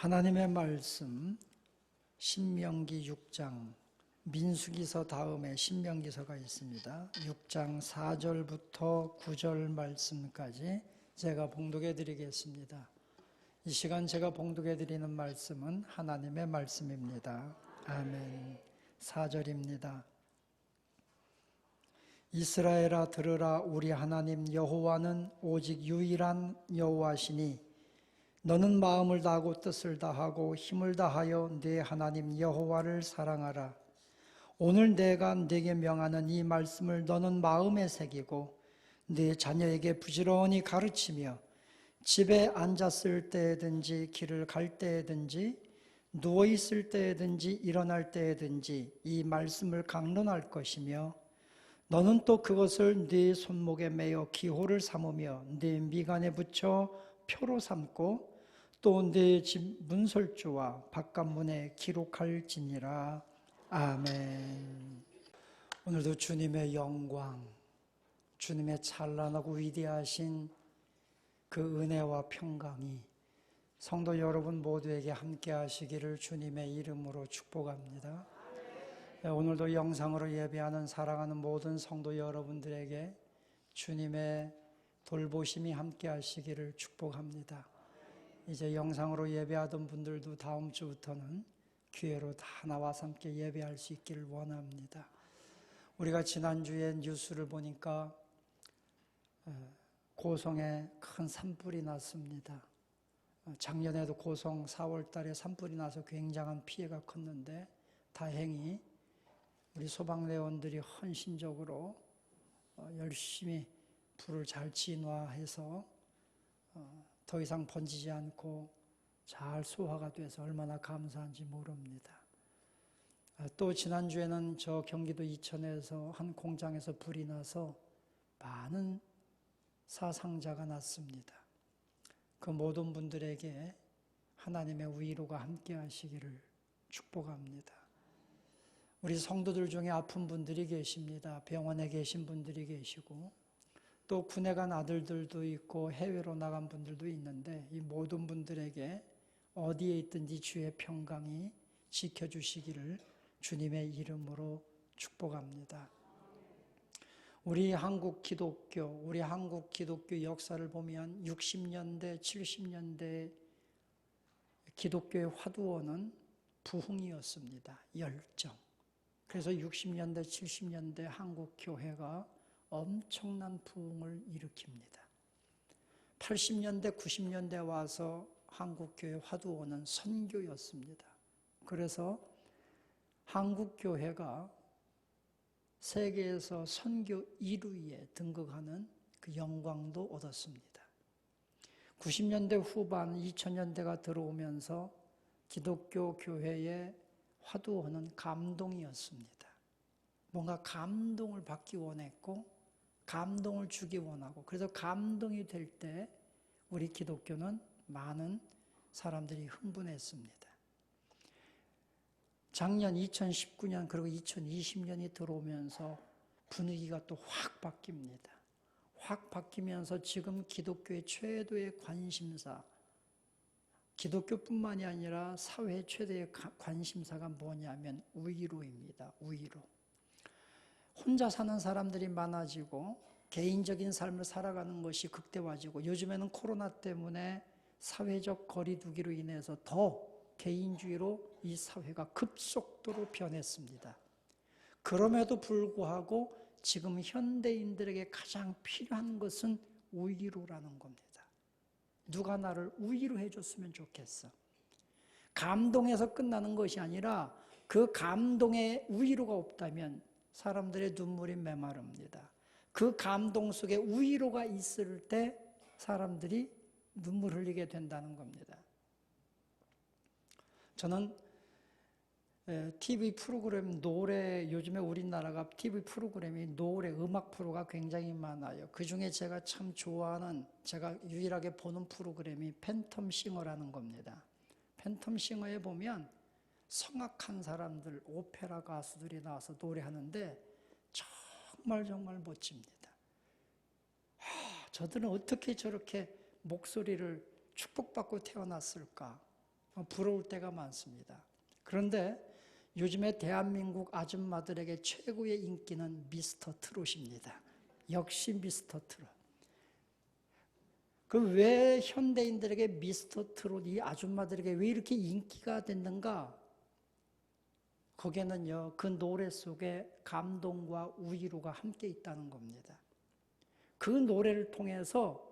하나님의 말씀 신명기 6장, 민수기서 다음에 신명기서가 있습니다. 6장 4절부터 9절 말씀까지 제가 봉독해 드리겠습니다. 이 시간 제가 봉독해 드리는 말씀은 하나님의 말씀입니다. 아멘. 4절입니다. 이스라엘아 들으라. 우리 하나님 여호와는 오직 유일한 여호와시니 너는 마음을 다하고 뜻을 다하고 힘을 다하여 네 하나님 여호와를 사랑하라. 오늘 내가 네게 명하는 이 말씀을 너는 마음에 새기고 네 자녀에게 부지런히 가르치며 집에 앉았을 때든지 길을 갈 때든지 누워있을 때든지 일어날 때든지 이 말씀을 강론할 것이며 너는 또 그것을 네 손목에 매어 기호를 삼으며 네 미간에 붙여 표로 삼고 또 네 집 문설주와 바깥문에 기록할지니라. 아멘. 오늘도 주님의 영광, 주님의 찬란하고 위대하신 그 은혜와 평강이 성도 여러분 모두에게 함께 하시기를 주님의 이름으로 축복합니다. 오늘도 영상으로 예배하는 사랑하는 모든 성도 여러분들에게 주님의 돌보심이 함께 하시기를 축복합니다. 이제 영상으로 예배하던 분들도 다음 주부터는 기회로 다 나와서 함께 예배할 수 있기를 원합니다. 우리가 지난주에 뉴스를 보니까 고성에 큰 산불이 났습니다. 작년에도 고성 4월 달에 산불이 나서 굉장한 피해가 컸는데 다행히 우리 소방대원들이 헌신적으로 열심히 불을 잘 진화해서 더 이상 번지지 않고 잘 소화가 돼서 얼마나 감사한지 모릅니다. 또 지난주에는 저 경기도 이천에서 한 공장에서 불이 나서 많은 사상자가 났습니다. 그 모든 분들에게 하나님의 위로가 함께 하시기를 축복합니다. 우리 성도들 중에 아픈 분들이 계십니다. 병원에 계신 분들이 계시고 또 군에 간 아들들도 있고 해외로 나간 분들도 있는데 이 모든 분들에게 어디에 있든지 주의 평강이 지켜주시기를 주님의 이름으로 축복합니다. 우리 한국 기독교 역사를 보면 60년대, 70년대 기독교의 화두어는 부흥이었습니다. 열정. 그래서 60년대, 70년대 한국 교회가 엄청난 부흥을 일으킵니다. 80년대, 90년대 와서 한국교회 화두어는 선교였습니다. 그래서 한국교회가 세계에서 선교 1위에 등극하는 그 영광도 얻었습니다. 90년대 후반, 2000년대가 들어오면서 기독교 교회의 화두어는 감동이었습니다. 뭔가 감동을 받기 원했고 감동을 주기 원하고 그래서 감동이 될 때 우리 기독교는 많은 사람들이 흥분했습니다. 작년 2019년 그리고 2020년이 들어오면서 분위기가 또 확 바뀝니다. 확 바뀌면서 지금 기독교의 최대의 관심사, 기독교뿐만이 아니라 사회 최대의 관심사가 뭐냐면 위로입니다. 위로. 혼자 사는 사람들이 많아지고 개인적인 삶을 살아가는 것이 극대화지고 요즘에는 코로나 때문에 사회적 거리두기로 인해서 더 개인주의로 이 사회가 급속도로 변했습니다. 그럼에도 불구하고 지금 현대인들에게 가장 필요한 것은 위로라는 겁니다. 누가 나를 위로해 줬으면 좋겠어. 감동해서 끝나는 것이 아니라 그 감동에 위로가 없다면 사람들의 눈물이 메마릅니다. 그 감동 속에 위로가 있을 때 사람들이 눈물 흘리게 된다는 겁니다. 저는 TV 프로그램 요즘에 우리나라가 TV 프로그램이 노래, 음악 프로가 굉장히 많아요. 그 중에 제가 참 좋아하는, 제가 유일하게 보는 프로그램이 팬텀싱어라는 겁니다. 팬텀싱어에 보면 성악한 사람들, 오페라 가수들이 나와서 노래하는데 정말 멋집니다. 저들은 어떻게 저렇게 목소리를 축복받고 태어났을까? 부러울 때가 많습니다. 그런데 요즘에 대한민국 아줌마들에게 최고의 인기는 미스터 트롯입니다. 역시 미스터 트롯. 그 왜 현대인들에게 미스터 트롯, 이 아줌마들에게 왜 이렇게 인기가 됐는가? 거기에는요, 그 노래 속에 감동과 위로가 함께 있다는 겁니다. 그 노래를 통해서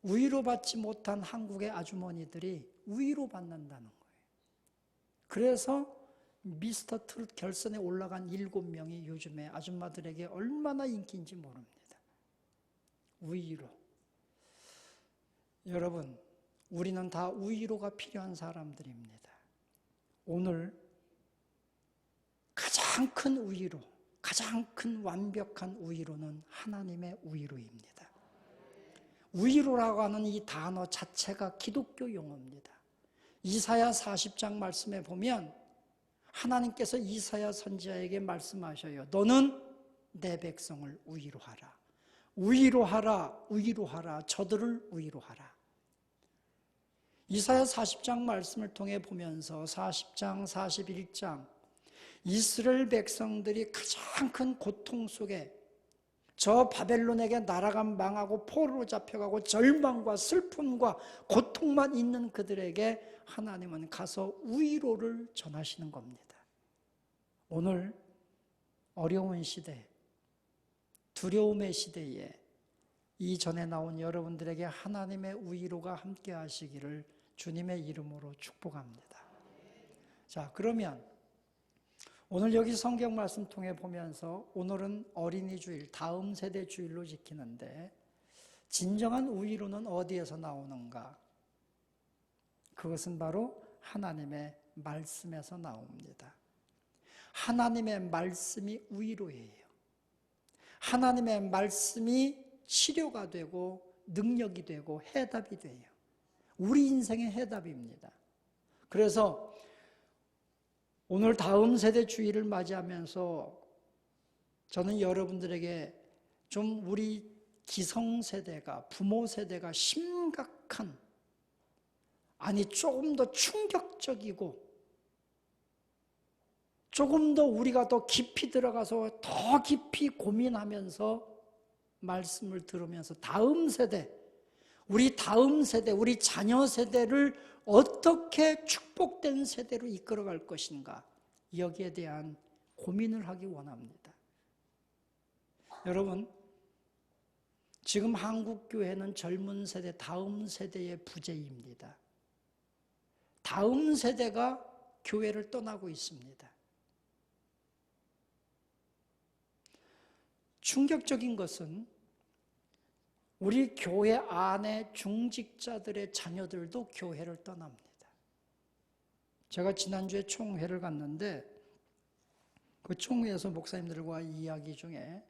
위로받지 못한 한국의 아주머니들이 위로받는다는 거예요. 그래서 미스터 트롯 결선에 올라간 7명이 요즘에 아줌마들에게 얼마나 인기인지 모릅니다. 위로. 여러분, 우리는 다 위로가 필요한 사람들입니다. 오늘 가장 큰 위로, 가장 큰 완벽한 위로는 하나님의 위로입니다. 위로라고 하는 이 단어 자체가 기독교 용어입니다. 이사야 40장 말씀에 보면 하나님께서 이사야 선지자에게 말씀하셔요. 너는 내 백성을 위로하라. 위로하라, 위로하라, 저들을 위로하라. 이사야 40장 말씀을 통해 보면서 40장, 41장 이스라엘 백성들이 가장 큰 고통 속에 저 바벨론에게 나라가 망하고 포로로 잡혀가고 절망과 슬픔과 고통만 있는 그들에게 하나님은 가서 위로를 전하시는 겁니다. 오늘 어려운 시대, 두려움의 시대에 이전에 나온 여러분들에게 하나님의 위로가 함께 하시기를 주님의 이름으로 축복합니다. 자, 그러면 오늘 여기 성경 말씀 통해 보면서 오늘은 어린이 주일, 다음 세대 주일로 지키는데 진정한 위로는 어디에서 나오는가? 그것은 바로 하나님의 말씀에서 나옵니다. 하나님의 말씀이 위로예요. 하나님의 말씀이 치료가 되고 능력이 되고 해답이 돼요. 우리 인생의 해답입니다. 그래서 오늘 다음 세대 주일을 맞이하면서 저는 여러분들에게 좀 우리 기성세대가, 부모 세대가 심각한, 아니 조금 더 충격적이고 조금 더 우리가 더 깊이 들어가서 더 깊이 고민하면서 말씀을 들으면서 다음 세대, 우리 다음 세대, 우리 자녀 세대를 어떻게 축복된 세대로 이끌어갈 것인가, 여기에 대한 고민을 하기 원합니다. 여러분, 지금 한국교회는 젊은 세대, 다음 세대의 부재입니다. 다음 세대가 교회를 떠나고 있습니다. 충격적인 것은 우리 교회 안에 중직자들의 자녀들도 교회를 떠납니다. 제가 지난주에 총회를 갔는데 그 총회에서 목사님들과 이야기 중에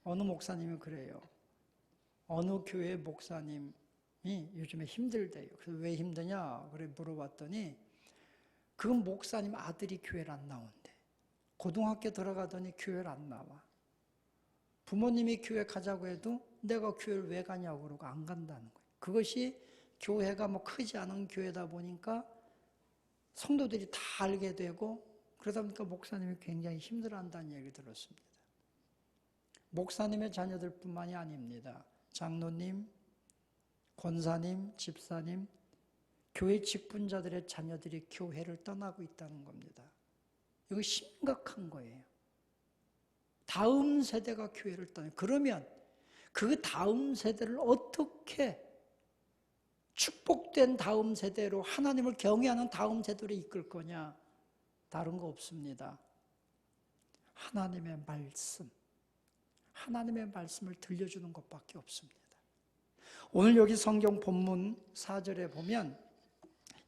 어느 목사님이 그래요. 어느 교회 목사님이 요즘에 힘들대요. 그래서 왜 힘드냐? 그래 물어봤더니 그 목사님 아들이 교회를 안 나온대. 고등학교 들어가더니 교회를 안 나와. 부모님이 교회 가자고 해도 내가 교회를 왜 가냐고 그러고 안 간다는 거예요. 그것이 교회가 뭐 크지 않은 교회다 보니까 성도들이 다 알게 되고 그러다 보니까 목사님이 굉장히 힘들어한다는 얘기를 들었습니다. 목사님의 자녀들뿐만이 아닙니다. 장로님, 권사님, 집사님, 교회 직분자들의 자녀들이 교회를 떠나고 있다는 겁니다. 이거 심각한 거예요. 다음 세대가 교회를 떠나요. 그러면 그 다음 세대를 어떻게 축복된 다음 세대로, 하나님을 경외하는 다음 세대로 이끌 거냐? 다른 거 없습니다. 하나님의 말씀, 하나님의 말씀을 들려주는 것밖에 없습니다. 오늘 여기 성경 본문 4절에 보면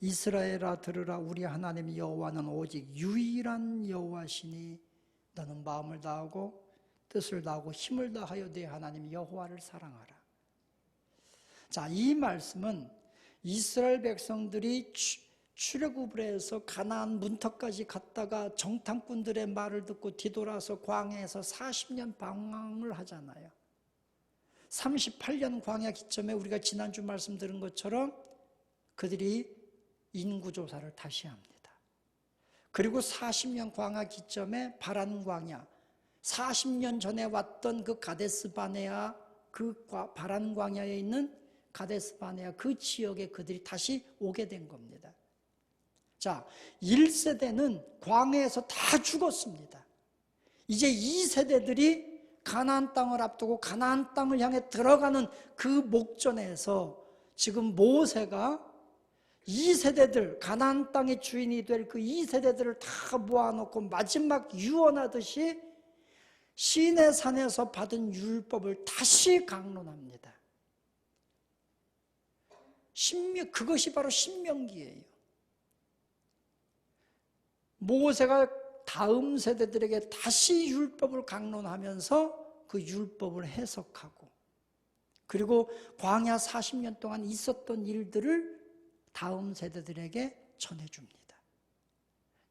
이스라엘아 들으라, 우리 하나님 여호와는 오직 유일한 여호와시니 너는 마음을 다하고 뜻을 다하고 힘을 다하여 네 하나님 여호와를 사랑하라. 자, 이 말씀은 이스라엘 백성들이 출애굽을 해서 가나안 문턱까지 갔다가 정탐꾼들의 말을 듣고 뒤돌아서 광야에서 40년 방황을 하잖아요. 38년 광야 기점에 우리가 지난주 말씀 들은 것처럼 그들이 인구조사를 다시 합니다. 그리고 40년 광야 기점에 바란 광야, 40년 전에 왔던 그 가데스 바네아, 그 바란 광야에 있는 가데스 바네아 그 지역에 그들이 다시 오게 된 겁니다. 자, 1세대는 광야에서 다 죽었습니다. 이제 2세대들이 가나안 땅을 앞두고 가나안 땅을 향해 들어가는 그 목전에서 지금 모세가 2세대들, 가나안 땅의 주인이 될 그 2세대들을 다 모아놓고 마지막 유언하듯이 시내 산에서 받은 율법을 다시 강론합니다. 그것이 바로 신명기예요. 모세가 다음 세대들에게 다시 율법을 강론하면서 그 율법을 해석하고, 그리고 광야 40년 동안 있었던 일들을 다음 세대들에게 전해줍니다.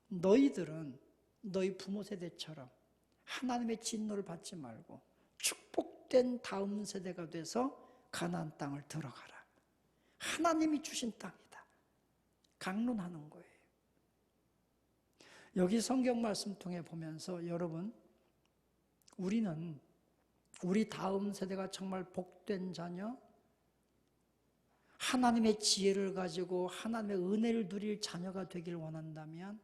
너희들은 너희 부모 세대처럼 하나님의 진노를 받지 말고 축복된 다음 세대가 돼서 가나안 땅을 들어가라. 하나님이 주신 땅이다. 강론하는 거예요. 여기 성경 말씀 통해 보면서 여러분, 우리 다음 세대가 정말 복된 자녀, 하나님의 지혜를 가지고 하나님의 은혜를 누릴 자녀가 되길 원한다면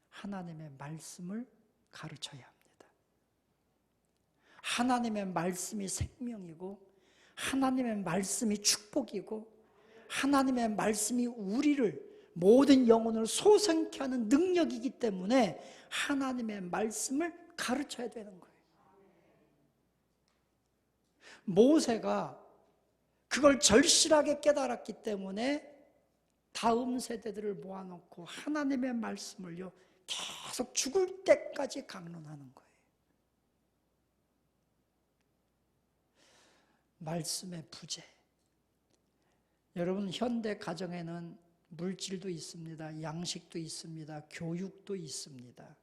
하나님의 말씀을 가르쳐야 합니다. 하나님의 말씀이 생명이고, 하나님의 말씀이 축복이고, 하나님의 말씀이 우리를 모든 영혼을 소생케 하는 능력이기 때문에 하나님의 말씀을 가르쳐야 되는 거예요. 모세가 그걸 절실하게 깨달았기 때문에 다음 세대들을 모아놓고 하나님의 말씀을요 계속 죽을 때까지 강론하는 거예요. 말씀의 부재. 여러분, 현대 가정에는 물질도 있습니다. 양식도 있습니다. 교육도 있습니다.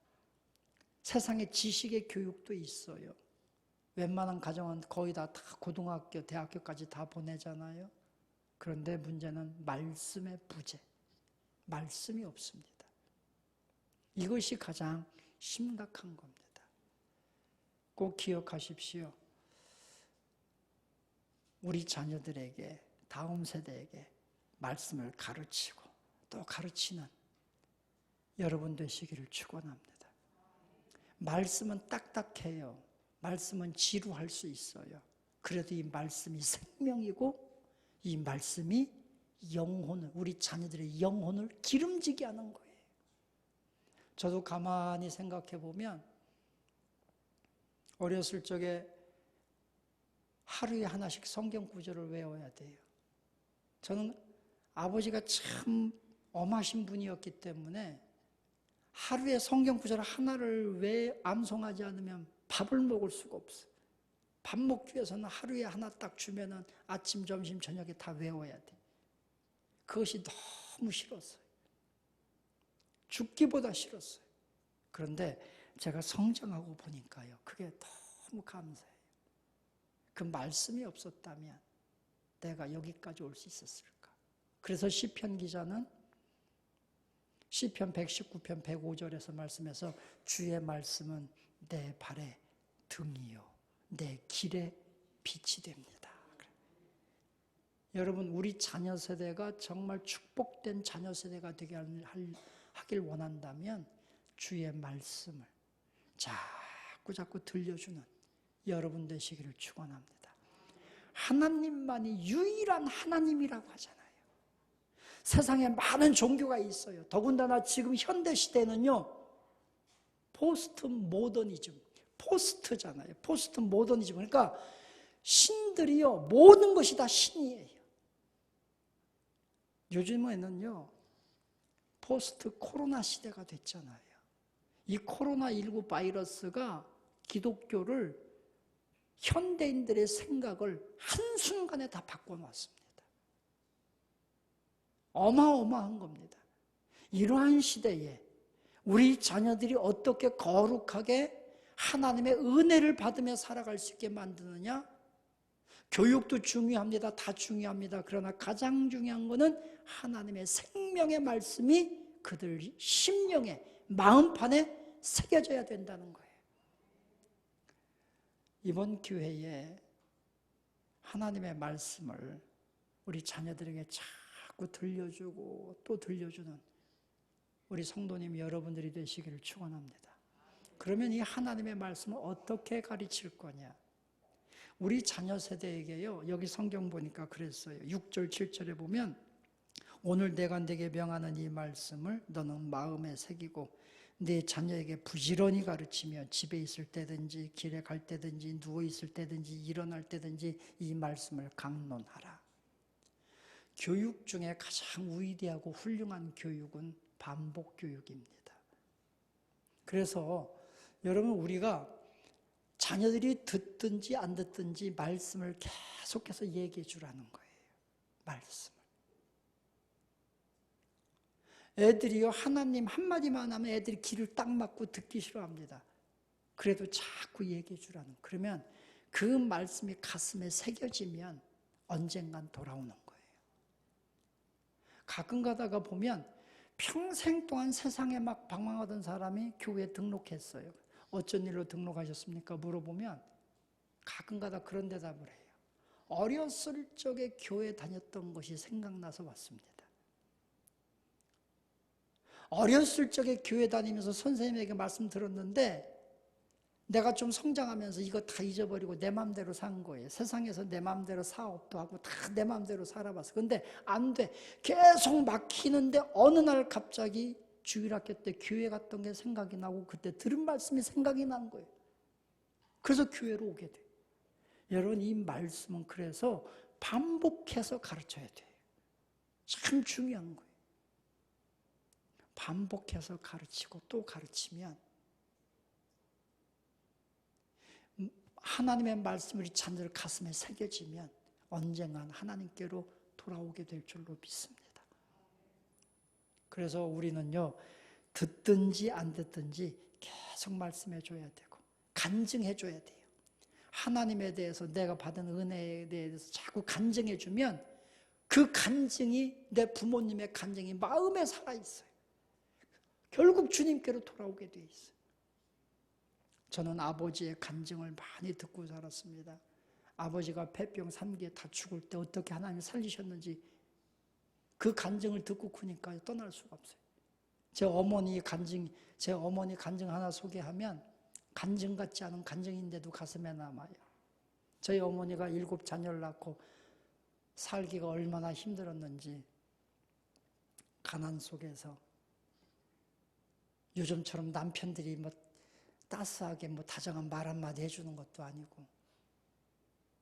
세상에 지식의 교육도 있어요. 웬만한 가정은 거의 다 고등학교, 대학교까지 다 보내잖아요. 그런데 문제는 말씀의 부재. 말씀이 없습니다. 이것이 가장 심각한 겁니다. 꼭 기억하십시오. 우리 자녀들에게, 다음 세대에게 말씀을 가르치고 또 가르치는 여러분 되시기를 축원합니다. 말씀은 딱딱해요. 말씀은 지루할 수 있어요. 그래도 이 말씀이 생명이고 이 말씀이 영혼을, 우리 자녀들의 영혼을 기름지게 하는 거예요. 저도 가만히 생각해 보면 어렸을 적에 하루에 하나씩 성경 구절을 외워야 돼요. 저는 아버지가 참 엄하신 분이었기 때문에 하루에 성경 구절 하나를 왜 암송하지 않으면 밥을 먹을 수가 없어요. 밥 먹기 위해서는 하루에 하나 딱 주면은 아침, 점심, 저녁에 다 외워야 돼. 그것이 너무 싫었어요. 죽기보다 싫었어요. 그런데 제가 성장하고 보니까요, 그게 너무 감사해요. 그 말씀이 없었다면 내가 여기까지 올 수 있었을까? 그래서 시편 기자는 시편 119편 105절에서 말씀해서 주의 말씀은 내 발의 등이요 내 길의 빛이 됩니다. 여러분, 우리 자녀 세대가 정말 축복된 자녀 세대가 되게 하길 원한다면 주의 말씀을 자꾸 들려주는 여러분 되시기를 축원합니다. 하나님만이 유일한 하나님이라고 하잖아요. 세상에 많은 종교가 있어요. 더군다나 지금 현대 시대는요, 포스트 모더니즘, 포스트잖아요. 포스트 모더니즘. 그러니까 신들이요, 모든 것이 다 신이에요. 요즘에는요, 포스트 코로나 시대가 됐잖아요. 이 코로나19 바이러스가 기독교를, 현대인들의 생각을 한순간에 다 바꿔놨습니다. 어마어마한 겁니다. 이러한 시대에 우리 자녀들이 어떻게 거룩하게 하나님의 은혜를 받으며 살아갈 수 있게 만드느냐? 교육도 중요합니다. 다 중요합니다. 그러나 가장 중요한 것은 하나님의 생명의 말씀이 그들 심령에, 마음판에 새겨져야 된다는 거예요. 이번 기회에 하나님의 말씀을 우리 자녀들에게 자꾸 들려주고 또 들려주는 우리 성도님 여러분들이 되시기를 축원합니다. 그러면 이 하나님의 말씀을 어떻게 가르칠 거냐? 우리 자녀 세대에게요, 여기 성경 보니까 그랬어요. 6절, 7절에 보면 오늘 내가 네게 명하는 이 말씀을 너는 마음에 새기고 네 자녀에게 부지런히 가르치며 집에 있을 때든지 길에 갈 때든지 누워 있을 때든지 일어날 때든지 이 말씀을 강론하라. 교육 중에 가장 위대하고 훌륭한 교육은 반복 교육입니다. 그래서 여러분, 우리가 자녀들이 듣든지 안 듣든지 말씀을 계속해서 얘기해 주라는 거예요. 말씀을. 애들이요, 하나님 한마디만 하면 애들이 귀를 딱 막고 듣기 싫어합니다. 그래도 자꾸 얘기해 주라는. 그러면 그 말씀이 가슴에 새겨지면 언젠간 돌아오는 거예요. 가끔 가다가 보면 평생 동안 세상에 막 방황하던 사람이 교회에 등록했어요. 어쩐 일로 등록하셨습니까? 물어보면 가끔 가다 그런 대답을 해요. 어렸을 적에 교회 다녔던 것이 생각나서 왔습니다. 어렸을 적에 교회 다니면서 선생님에게 말씀 들었는데 내가 좀 성장하면서 이거 다 잊어버리고 내 마음대로 산 거예요. 세상에서 내 마음대로 사업도 하고 다 내 마음대로 살아봤어. 근데 안 돼. 계속 막히는데 어느 날 갑자기 주일학교 때 교회 갔던 게 생각이 나고 그때 들은 말씀이 생각이 난 거예요. 그래서 교회로 오게 돼요. 여러분, 이 말씀은 그래서 반복해서 가르쳐야 돼요. 참 중요한 거예요. 반복해서 가르치고 또 가르치면 하나님의 말씀이 우리 자녀들 가슴에 새겨지면 언젠간 하나님께로 돌아오게 될 줄로 믿습니다. 그래서 우리는요, 듣든지 안 듣든지 계속 말씀해 줘야 되고 간증해 줘야 돼요. 하나님에 대해서 내가 받은 은혜에 대해서 자꾸 간증해 주면 그 간증이 내 부모님의 간증이 마음에 살아있어요. 결국 주님께로 돌아오게 돼 있어요. 저는 아버지의 간증을 많이 듣고 살았습니다. 아버지가 폐병 3기에 다 죽을 때 어떻게 하나님이 살리셨는지 그 간증을 듣고 크니까 떠날 수가 없어요. 제 어머니 간증 하나 소개하면 간증 같지 않은 간증인데도 가슴에 남아요. 저희 어머니가 7 자녀를 낳고 살기가 얼마나 힘들었는지, 가난 속에서 요즘처럼 남편들이 뭐 따스하게 뭐 다정한 말 한마디 해주는 것도 아니고,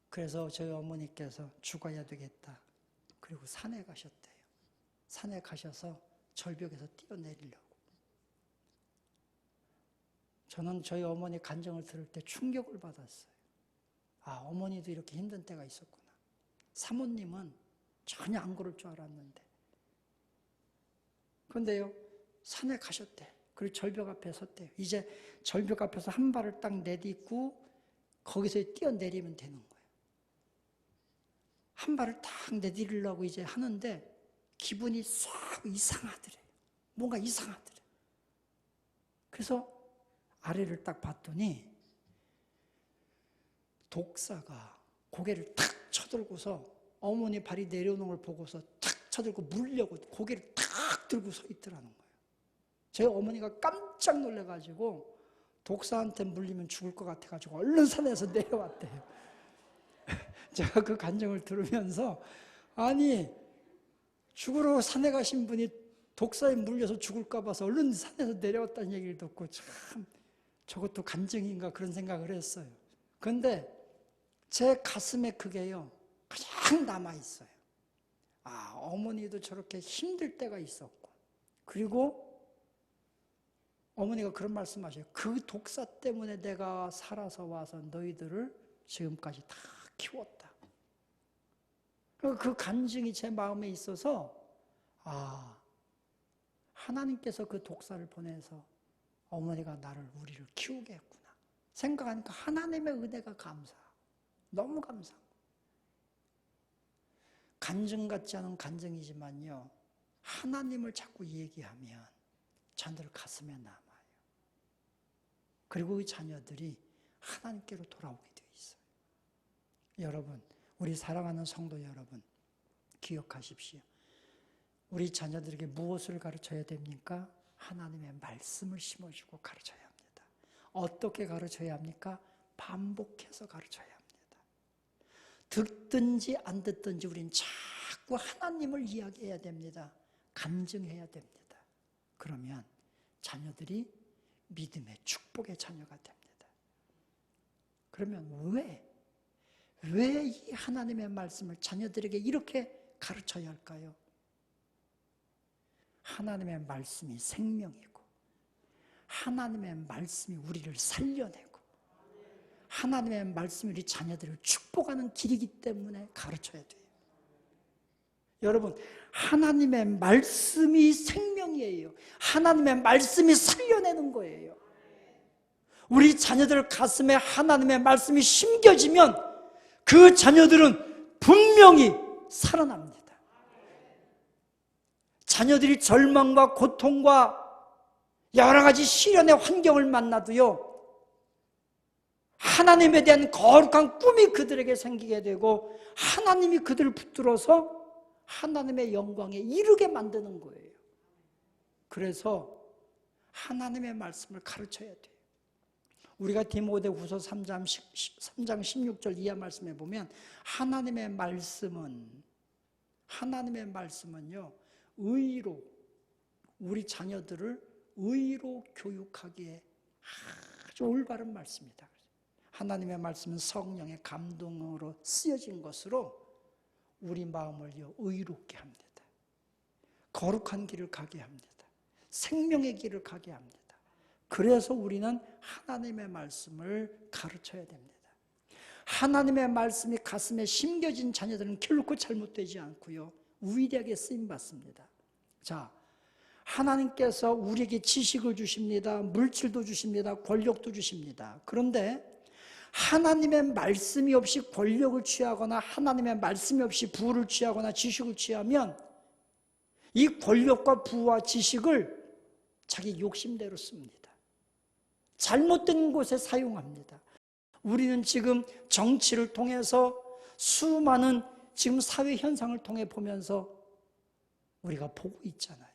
그래서 저희 어머니께서 죽어야 되겠다. 그리고 산에 가셨대요. 산에 가셔서 절벽에서 뛰어내리려고. 저는 저희 어머니 간증을 들을 때 충격을 받았어요. 아, 어머니도 이렇게 힘든 때가 있었구나. 사모님은 전혀 안 그럴 줄 알았는데. 그런데요, 산에 가셨대. 그리고 절벽 앞에 섰대요. 이제 절벽 앞에서 한 발을 딱 내딛고 거기서 뛰어내리면 되는 거예요. 한 발을 딱 내디리려고 이제 하는데 기분이 싹 이상하더래요. 뭔가 이상하더래요. 그래서 아래를 딱 봤더니 독사가 고개를 탁 쳐들고서 어머니 발이 내려오는 걸 보고서 탁 쳐들고 물려고 고개를 탁 들고 서 있더라는 거예요. 저희 어머니가 깜짝 놀라가지고 독사한테 물리면 죽을 것 같아가지고 얼른 산에서 내려왔대요. 제가 그 간증을 들으면서, 아니, 죽으러 산에 가신 분이 독사에 물려서 죽을까 봐서 얼른 산에서 내려왔다는 얘기를 듣고 참 저것도 간증인가 그런 생각을 했어요. 그런데 제 가슴에 그게요 가장 남아있어요. 아, 어머니도 저렇게 힘들 때가 있었고, 그리고 어머니가 그런 말씀하셔요. 그 독사 때문에 내가 살아서 와서 너희들을 지금까지 다 키웠다. 그 간증이 제 마음에 있어서, 아, 하나님께서 그 독사를 보내서 어머니가 우리를 키우게 했구나 생각하니까 하나님의 은혜가 감사, 너무 감사. 간증 같지 않은 간증이지만요, 하나님을 자꾸 얘기하면 자녀들 가슴에 남아요. 그리고 이 자녀들이 하나님께로 돌아오게 되어 있어요. 여러분, 우리 사랑하는 성도 여러분, 기억하십시오. 우리 자녀들에게 무엇을 가르쳐야 됩니까? 하나님의 말씀을 심어주고 가르쳐야 합니다. 어떻게 가르쳐야 합니까? 반복해서 가르쳐야 합니다. 듣든지 안 듣든지 우린 자꾸 하나님을 이야기해야 됩니다. 간증해야 됩니다. 그러면 자녀들이 믿음의 축복의 자녀가 됩니다. 그러면 왜 이 하나님의 말씀을 자녀들에게 이렇게 가르쳐야 할까요? 하나님의 말씀이 생명이고, 하나님의 말씀이 우리를 살려내고, 하나님의 말씀이 우리 자녀들을 축복하는 길이기 때문에 가르쳐야 돼요. 여러분, 하나님의 말씀이 생명이에요. 하나님의 말씀이 살려내는 거예요. 우리 자녀들 가슴에 하나님의 말씀이 심겨지면 그 자녀들은 분명히 살아납니다. 자녀들이 절망과 고통과 여러 가지 시련의 환경을 만나도요, 하나님에 대한 거룩한 꿈이 그들에게 생기게 되고 하나님이 그들을 붙들어서 하나님의 영광에 이르게 만드는 거예요. 그래서 하나님의 말씀을 가르쳐야 돼요. 우리가 디모데후서 3장 16절 이하 말씀에 보면 하나님의 말씀은요, 의로, 우리 자녀들을 의로 교육하기에 아주 올바른 말씀이다. 하나님의 말씀은 성령의 감동으로 쓰여진 것으로 우리 마음을요, 의롭게 합니다. 거룩한 길을 가게 합니다. 생명의 길을 가게 합니다. 그래서 우리는 하나님의 말씀을 가르쳐야 됩니다. 하나님의 말씀이 가슴에 심겨진 자녀들은 결코 잘못되지 않고요, 위대하게 쓰임받습니다. 자, 하나님께서 우리에게 지식을 주십니다. 물질도 주십니다. 권력도 주십니다. 그런데 하나님의 말씀이 없이 권력을 취하거나 하나님의 말씀이 없이 부를 취하거나 지식을 취하면 이 권력과 부와 지식을 자기 욕심대로 씁니다. 잘못된 곳에 사용합니다. 우리는 지금 정치를 통해서 수많은 지금 사회 현상을 통해 보면서 우리가 보고 있잖아요.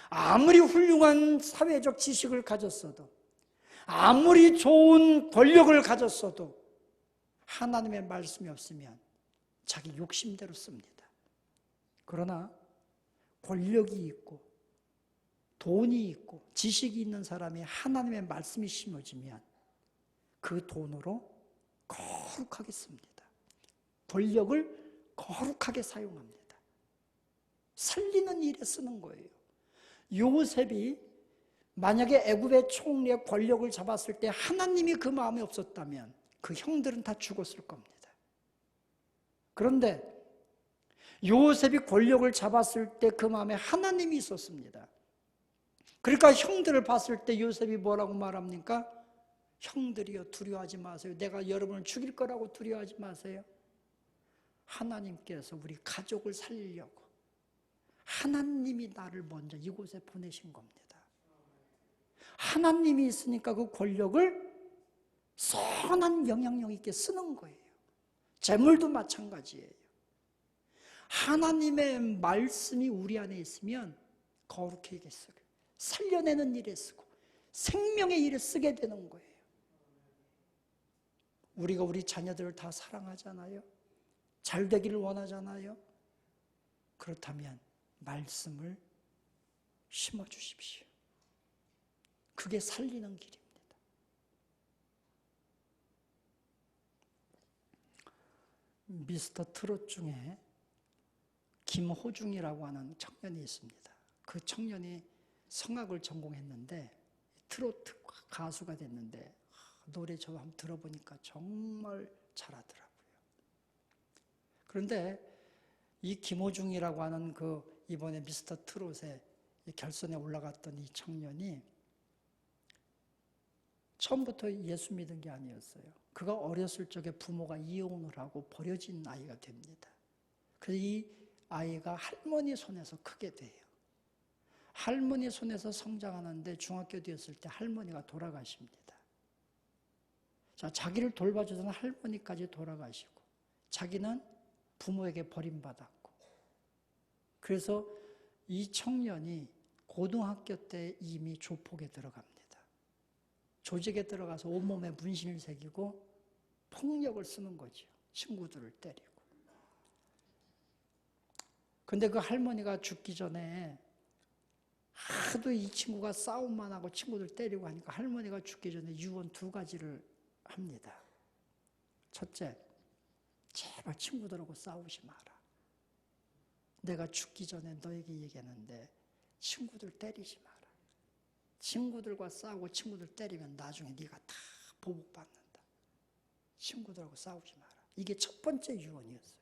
아무리 훌륭한 사회적 지식을 가졌어도, 아무리 좋은 권력을 가졌어도 하나님의 말씀이 없으면 자기 욕심대로 씁니다. 그러나 권력이 있고 돈이 있고 지식이 있는 사람이 하나님의 말씀이 심어지면 그 돈으로 거룩하게 씁니다. 권력을 거룩하게 사용합니다. 살리는 일에 쓰는 거예요. 요셉이 만약에 애굽의 총리의 권력을 잡았을 때 하나님이 그 마음에 없었다면 그 형들은 다 죽었을 겁니다. 그런데 요셉이 권력을 잡았을 때 그 마음에 하나님이 있었습니다. 그러니까 형들을 봤을 때 요셉이 뭐라고 말합니까? 형들이여 두려워하지 마세요. 내가 여러분을 죽일 거라고 두려워하지 마세요. 하나님께서 우리 가족을 살리려고 하나님이 나를 먼저 이곳에 보내신 겁니다. 하나님이 있으니까 그 권력을 선한 영향력 있게 쓰는 거예요. 재물도 마찬가지예요. 하나님의 말씀이 우리 안에 있으면 거룩하게 쓰고 살려내는 일에 쓰고 생명의 일에 쓰게 되는 거예요. 우리가 우리 자녀들을 다 사랑하잖아요. 잘 되기를 원하잖아요. 그렇다면 말씀을 심어주십시오. 그게 살리는 길입니다. 미스터 트롯 중에 김호중이라고 하는 청년이 있습니다. 그 청년이 성악을 전공했는데 트로트 가수가 됐는데 노래 저 한번 들어보니까 정말 잘하더라고요. 그런데 이 김호중이라고 하는 그 이번에 미스터 트롯에 결선에 올라갔던 이 청년이 처음부터 예수 믿은 게 아니었어요. 그가 어렸을 적에 부모가 이혼을 하고 버려진 아이가 됩니다. 그래서 이 아이가 할머니 손에서 크게 돼요. 할머니 손에서 성장하는데 중학교 되었을 때 할머니가 돌아가십니다. 자, 자기를 돌봐주던 할머니까지 돌아가시고 자기는 부모에게 버림받았고, 그래서 이 청년이 고등학교 때 이미 조폭에 들어갑니다. 조직에 들어가서 온몸에 문신을 새기고 폭력을 쓰는 거죠. 친구들을 때리고. 근데 그 할머니가 죽기 전에 하도 이 친구가 싸움만 하고 친구들 때리고 하니까 할머니가 죽기 전에 유언 2가지를 합니다. 첫째, 제발 친구들하고 싸우지 마라. 내가 죽기 전에 너에게 얘기했는데 친구들 때리지 마라. 친구들과 싸우고 친구들 때리면 나중에 네가 다 보복받는다. 친구들하고 싸우지 마라. 이게 첫 번째 유언이었어요.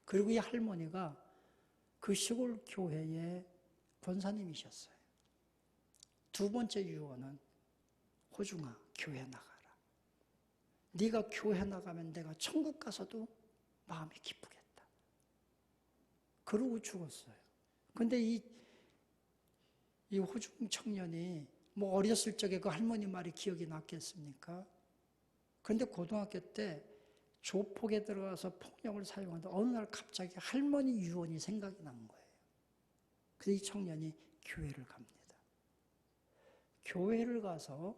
그리고 이 할머니가 그 시골 교회의 권사님이셨어요. 2번째 유언은 호중아, 교회 나가라. 네가 교회 나가면 내가 천국 가서도 마음이 기쁘겠다. 그러고 죽었어요. 근데 이 호중 청년이 뭐 어렸을 적에 그 할머니 말이 기억이 났겠습니까? 그런데 고등학교 때 조폭에 들어가서 폭력을 사용하는데 어느 날 갑자기 할머니 유언이 생각이 난 거예요. 그래서 이 청년이 교회를 갑니다. 교회를 가서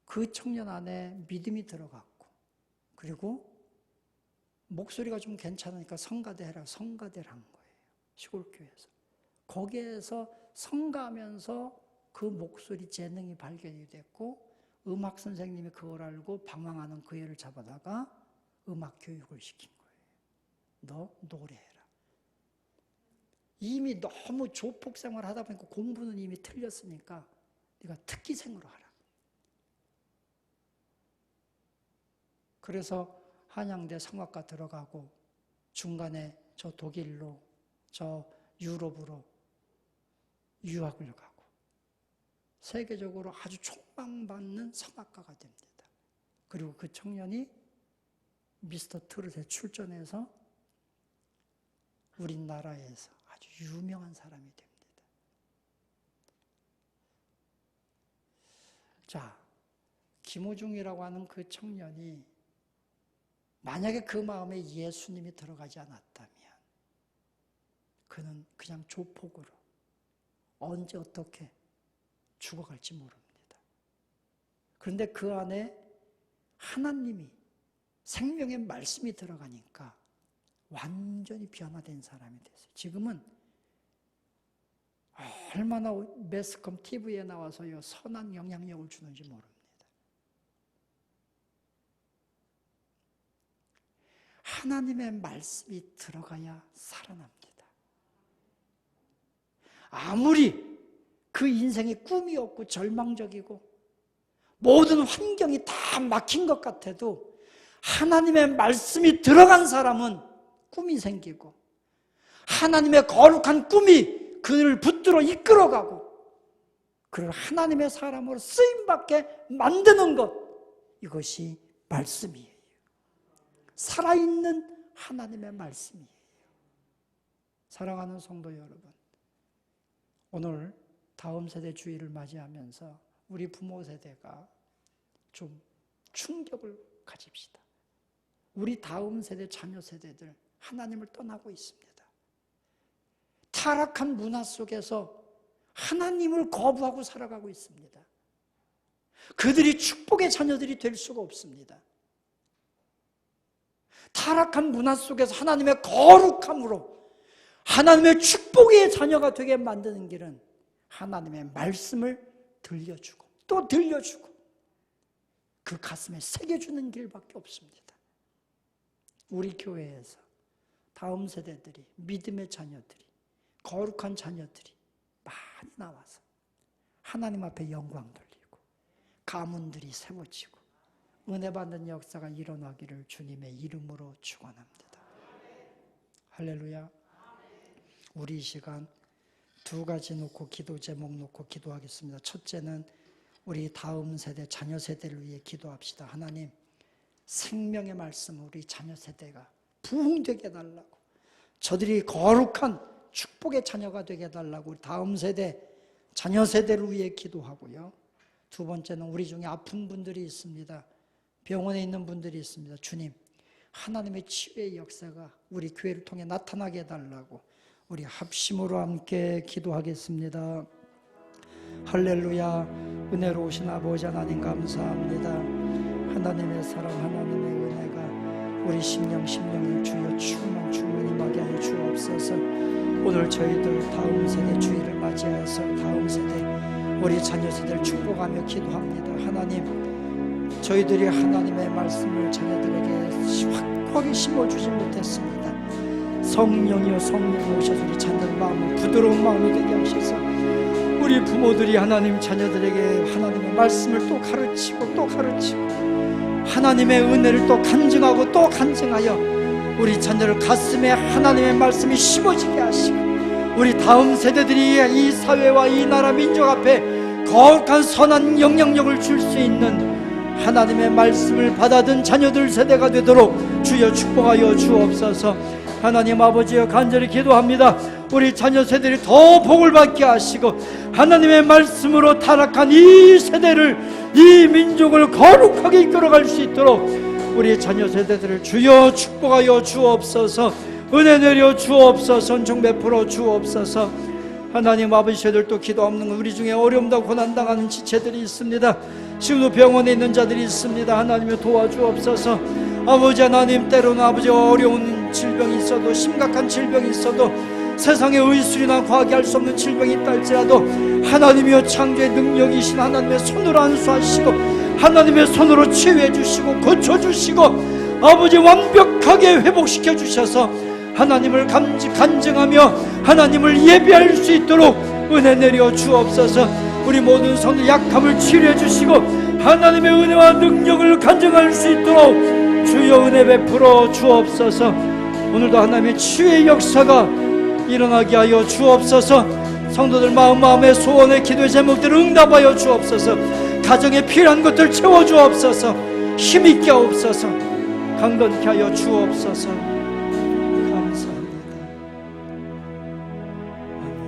그 청년 안에 믿음이 들어갔고, 그리고 목소리가 좀 괜찮으니까 성가대 해라, 성가대를 한 거예요. 시골교회에서. 거기에서 성가하면서 그 목소리 재능이 발견이 됐고, 음악 선생님이 그걸 알고 방황하는 그 애를 잡아다가 음악 교육을 시킨 거예요. 너 노래해라. 이미 너무 조폭 생활을 하다 보니까 공부는 이미 틀렸으니까 네가 특기생으로 하라. 그래서 한양대 성악과 들어가고 중간에 저 독일로, 저 유럽으로 유학을 가고 세계적으로 아주 촉망받는 성악가가 됩니다. 그리고 그 청년이 미스터 트롯에 출전해서 우리나라에서 아주 유명한 사람이 됩니다. 자, 김호중이라고 하는 그 청년이 만약에 그 마음에 예수님이 들어가지 않았다면 그는 그냥 조폭으로 언제 어떻게 죽어갈지 모릅니다. 그런데 그 안에 하나님이 생명의 말씀이 들어가니까 완전히 변화된 사람이 됐어요. 지금은 얼마나 매스컴 TV에 나와서요 선한 영향력을 주는지 모릅니다. 하나님의 말씀이 들어가야 살아납니다. 아무리 그 인생에 꿈이 없고 절망적이고 모든 환경이 다 막힌 것 같아도 하나님의 말씀이 들어간 사람은 꿈이 생기고 하나님의 거룩한 꿈이 그를 붙들어 이끌어가고 그를 하나님의 사람으로 쓰임받게 만드는 것, 이것이 말씀이에요. 살아있는 하나님의 말씀이에요. 사랑하는 성도 여러분, 오늘 다음 세대 주일을 맞이하면서 우리 부모 세대가 좀 충격을 가집시다. 우리 다음 세대 자녀 세대들 하나님을 떠나고 있습니다. 타락한 문화 속에서 하나님을 거부하고 살아가고 있습니다. 그들이 축복의 자녀들이 될 수가 없습니다. 타락한 문화 속에서 하나님의 거룩함으로 하나님의 축복의 자녀가 되게 만드는 길은 하나님의 말씀을 들려주고 또 들려주고 그 가슴에 새겨주는 길밖에 없습니다. 우리 교회에서 다음 세대들이, 믿음의 자녀들이, 거룩한 자녀들이 많이 나와서 하나님 앞에 영광 돌리고 가문들이 세워지고 은혜 받는 역사가 일어나기를 주님의 이름으로 축원합니다. 할렐루야. 우리 이 시간 2가지 놓고 기도 제목 놓고 기도하겠습니다. 첫째는 우리 다음 세대, 자녀 세대를 위해 기도합시다. 하나님, 생명의 말씀 우리 자녀 세대가 부흥되게 해달라고, 저들이 거룩한 축복의 자녀가 되게 해달라고 우리 다음 세대, 자녀 세대를 위해 기도하고요. 두 번째는 우리 중에 아픈 분들이 있습니다. 병원에 있는 분들이 있습니다. 주님, 하나님의 치유의 역사가 우리 교회를 통해 나타나게 해달라고 우리 합심으로 함께 기도하겠습니다. 할렐루야. 은혜로우신 아버지 하나님 감사합니다. 하나님의 사랑, 하나님의 은혜가 우리 심령을 주여 충만히 임하게 하여 주옵소서. 오늘 저희들 다음 세대 주일을 맞이해서 다음 세대 우리 자녀 세대를 축복하며 기도합니다. 하나님, 저희들이 하나님의 말씀을 자녀들에게 확고하게 심어주지 못했습니다. 성령이여 성령 오셔서 우리 자녀들 마음을 부드러운 마음이 되게 하셔서 우리 부모들이 하나님 자녀들에게 하나님의 말씀을 또 가르치고 하나님의 은혜를 또 간증하고 또 간증하여 우리 자녀를 가슴에 하나님의 말씀이 심어지게 하시고 우리 다음 세대들이 이 사회와 이 나라 민족 앞에 거룩한 선한 영향력을 줄 수 있는 하나님의 말씀을 받아든 자녀들 세대가 되도록 주여 축복하여 주옵소서. 하나님 아버지여 간절히 기도합니다. 우리 자녀 세대를 더 복을 받게 하시고 하나님의 말씀으로 타락한 이 세대를, 이 민족을 거룩하게 이끌어갈 수 있도록 우리 자녀 세대들을 주여 축복하여 주옵소서. 은혜 내려 주옵소서. 은총 베풀어 주옵소서. 하나님 아버지, 저희들도 기도 없는 우리 중에 어려움과 고난당하는 지체들이 있습니다. 지금도 병원에 있는 자들이 있습니다. 하나님을 도와주옵소서. 아버지 하나님, 때로는 아버지 어려운 질병이 있어도, 심각한 질병이 있어도, 세상의 의술이나 과학이 할 수 없는 질병이 있다 할지라도 하나님이여 창조의 능력이신 하나님의 손으로 안수하시고 하나님의 손으로 치유해 주시고 고쳐주시고 아버지 완벽하게 회복시켜 주셔서 하나님을 간증하며 하나님을 예배할 수 있도록 은혜 내려 주옵소서. 우리 모든 성도 약함을 치료해 주시고 하나님의 은혜와 능력을 간증할 수 있도록 주여 은혜 베풀어 주옵소서. 오늘도 하나님의 치유의 역사가 일어나게 하여 주옵소서. 성도들 마음의 소원의 기도의 제목들을 응답하여 주옵소서. 가정에 필요한 것들 채워 주옵소서. 힘있게 하옵소서. 강건케 하여 주옵소서. 감사합니다. 아멘.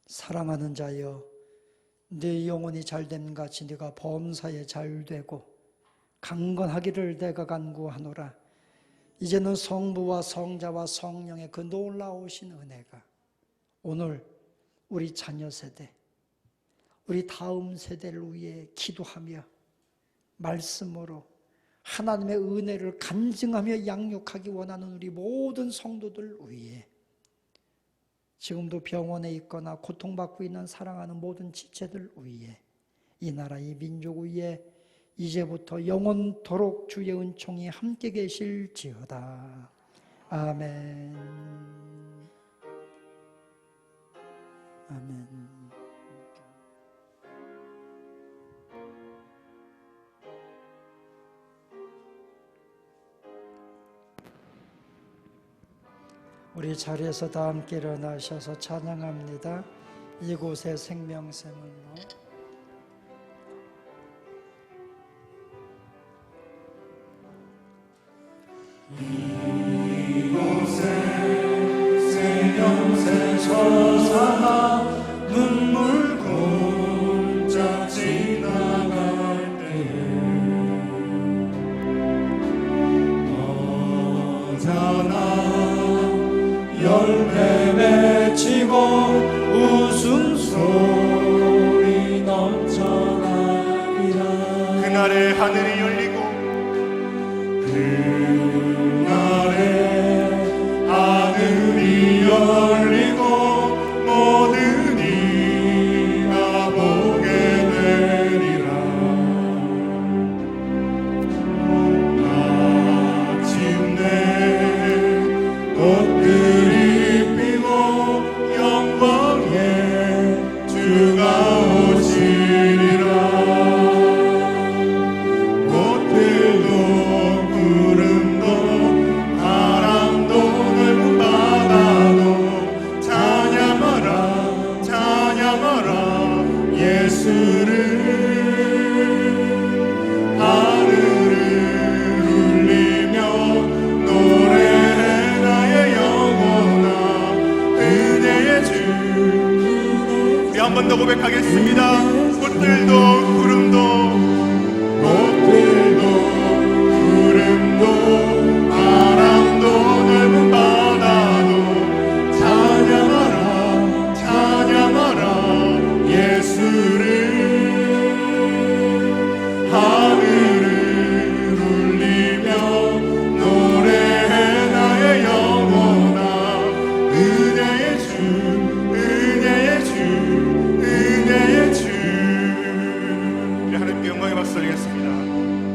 사랑하는 자여, 네 영혼이 잘됨 같이 네가 범사에 잘되고 강건하기를 내가 간구하노라. 이제는 성부와 성자와 성령의 그 놀라우신 은혜가 오늘 우리 자녀 세대, 우리 다음 세대를 위해 기도하며 말씀으로 하나님의 은혜를 간증하며 양육하기 원하는 우리 모든 성도들 위해, 지금도 병원에 있거나 고통받고 있는 사랑하는 모든 지체들 위해, 이 나라 이 민족 위에 이제부터 영원토록 주의 은총이 함께 계실지어다. 아멘. 아멘. 우리 자리에서 다 함께 일어나셔서 찬양합니다. 이곳에 생명샘을로. 이곳에 생명샘 솟아나 눈물 골짜 지나갈 때에 언제나 열매 맺히고 웃음소리 넘쳐나리라. 그날에 하늘이 열리고 그날에 하늘이 열리고 모든 이가 보게 되리라. 마침내 꽃들이 피고 영광의 주가 오시리라. 꽃들도 구름도 바람도 넓은 바다도 우리 한 번 더 고백하겠습니다. 꽃들도 구름도